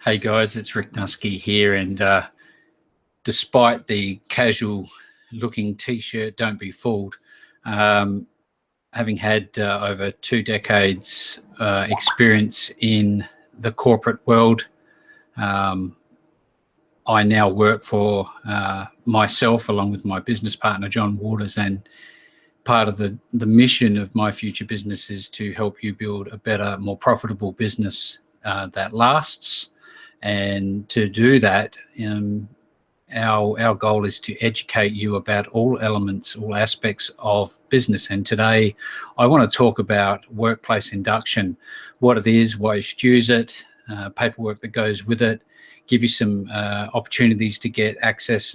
Hey guys, it's Rick Nusky here, and despite the casual looking t-shirt, don't be fooled. Having had over 2 decades experience in the corporate world, I now work for myself along with my business partner John Waters, and part of the mission of my future business is to help you build a better, more profitable business that lasts. And to do that, our goal is to educate you about all elements, all aspects of business. And today I want to talk about workplace induction, what it is, why you should use it, paperwork that goes with it, give you some opportunities to get access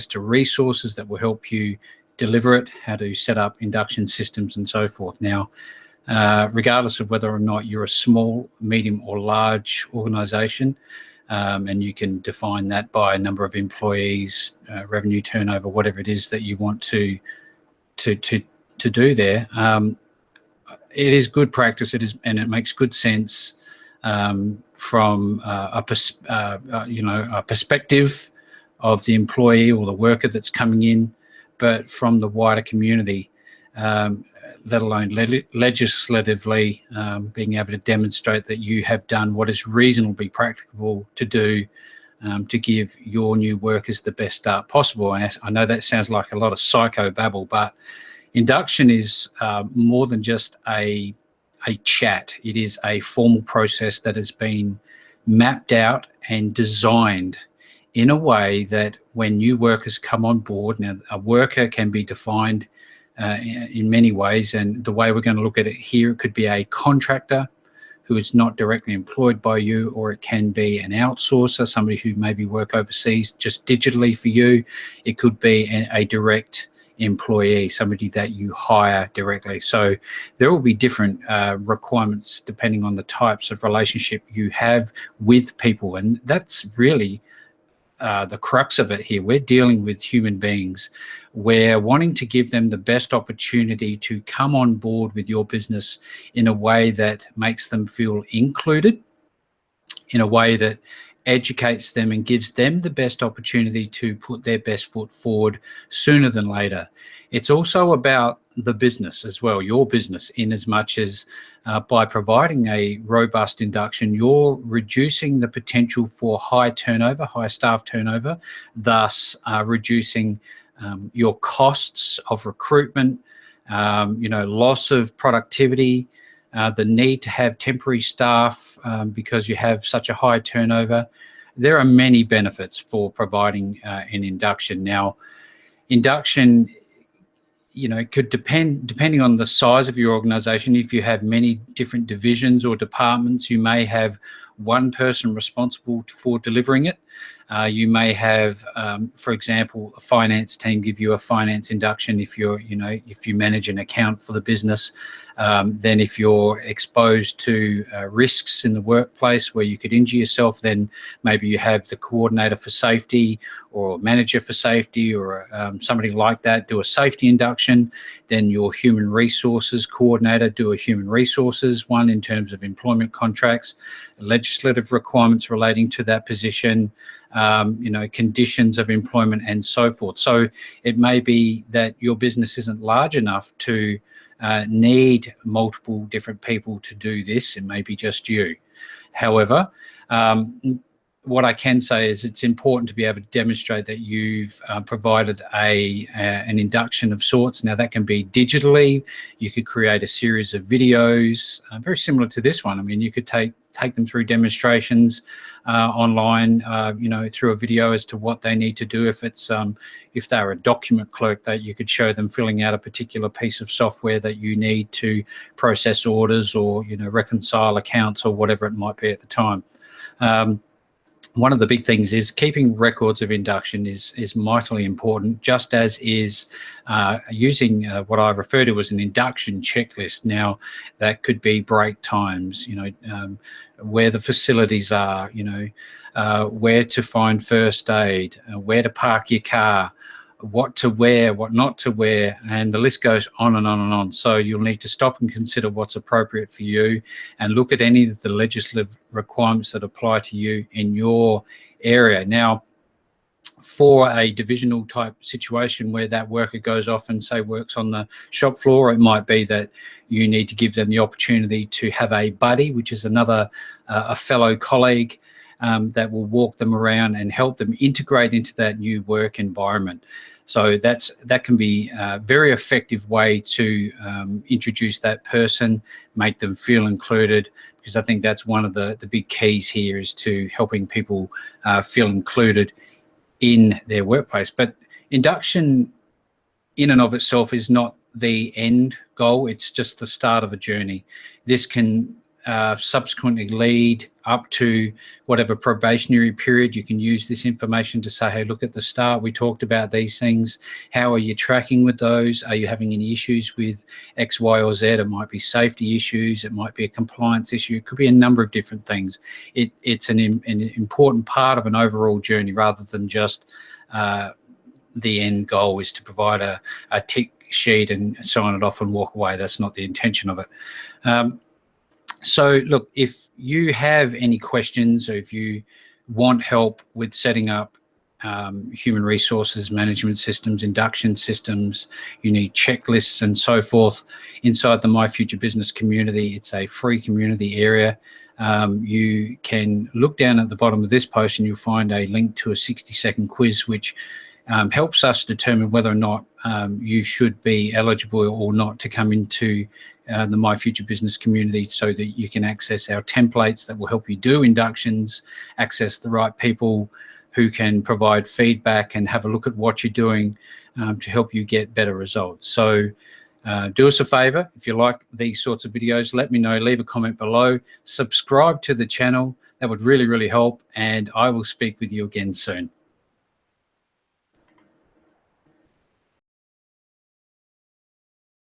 to resources that will help you deliver it, how to set up induction systems and so forth. Now, regardless of whether or not you're a small, medium or large organization, and you can define that by a number of employees, revenue turnover, whatever it is that you want to do there. It is good practice. It is, and it makes good sense from a perspective of the employee or the worker that's coming in, but from the wider community, let alone legislatively, being able to demonstrate that you have done what is reasonably practicable to do to give your new workers the best start possible. And I know that sounds like a lot of psychobabble, but induction is more than just a chat. It is a formal process that has been mapped out and designed in a way that when new workers come on board, now a worker can be defined in many ways, and the way we're going to look at it here, it could be a contractor who is not directly employed by you, or it can be an outsourcer, somebody who maybe work overseas just digitally for you. It could be a direct employee, somebody that you hire directly. So there will be different requirements depending on the types of relationship you have with people, and that's really the crux of it here. We're dealing with human beings. We're wanting to give them the best opportunity to come on board with your business in a way that makes them feel included, in a way that educates them and gives them the best opportunity to put their best foot forward sooner than later. It's also about the business as well, your business, in as much as by providing a robust induction, you're reducing the potential for high turnover, high staff turnover, thus reducing your costs of recruitment, loss of productivity, the need to have temporary staff because you have such a high turnover. There are many benefits for providing an induction. Now, induction, could depending on the size of your organization. If you have many different divisions or departments, you may have one person responsible for delivering it. You may have, for example, a finance team give you a finance induction if if you manage an account for the business. Then if you're exposed to risks in the workplace where you could injure yourself, then maybe you have the coordinator for safety or manager for safety or somebody like that do a safety induction. Then your human resources coordinator do a human resources one in terms of employment contracts, legislative requirements relating to that position, conditions of employment and so forth. So it may be that your business isn't large enough to need multiple different people to do this. It may be just you. However, what I can say is it's important to be able to demonstrate that you've provided an induction of sorts. Now, that can be digitally. You could create a series of videos, very similar to this one. I mean, you could take them through demonstrations online, through a video as to what they need to do. If they're a document clerk, that you could show them filling out a particular piece of software that you need to process orders or, reconcile accounts or whatever it might be at the time. One of the big things is keeping records of induction is mightily important, just as is using what I refer to as an induction checklist. Now, that could be break times, where the facilities are, where to find first aid, where to park your car, what to wear, what not to wear, and the list goes on and on and on. So you'll need to stop and consider what's appropriate for you and look at any of the legislative requirements that apply to you in your area. Now, for a divisional type situation where that worker goes off and say works on the shop floor, it might be that you need to give them the opportunity to have a buddy, which is another a fellow colleague that will walk them around and help them integrate into that new work environment. So that can be a very effective way to introduce that person, make them feel included, because I think that's one of the big keys here, is to helping people feel included in their workplace. But induction in and of itself is not the end goal. It's just the start of a journey. This can subsequently lead up to whatever probationary period. You can use this information to say, hey, look, at the start we talked about these things. How are you tracking with those? Are you having any issues with X, Y, or Z? It might be safety issues. It might be a compliance issue. It could be a number of different things. It's an important part of an overall journey, rather than just the end goal is to provide a tick sheet and sign it off and walk away. That's not the intention of it. So look, if you have any questions, or if you want help with setting up human resources management systems, induction systems, you need checklists and so forth inside the My Future Business community, it's a free community area. You can look down at the bottom of this post and you'll find a link to a 60-second quiz, which helps us determine whether or not you should be eligible or not to come into the My Future Business community, so that you can access our templates that will help you do inductions, access the right people who can provide feedback and have a look at what you're doing to help you get better results. So do us a favor, if you like these sorts of videos, let me know, leave a comment below, subscribe to the channel. That would really, really help, and I will speak with you again soon.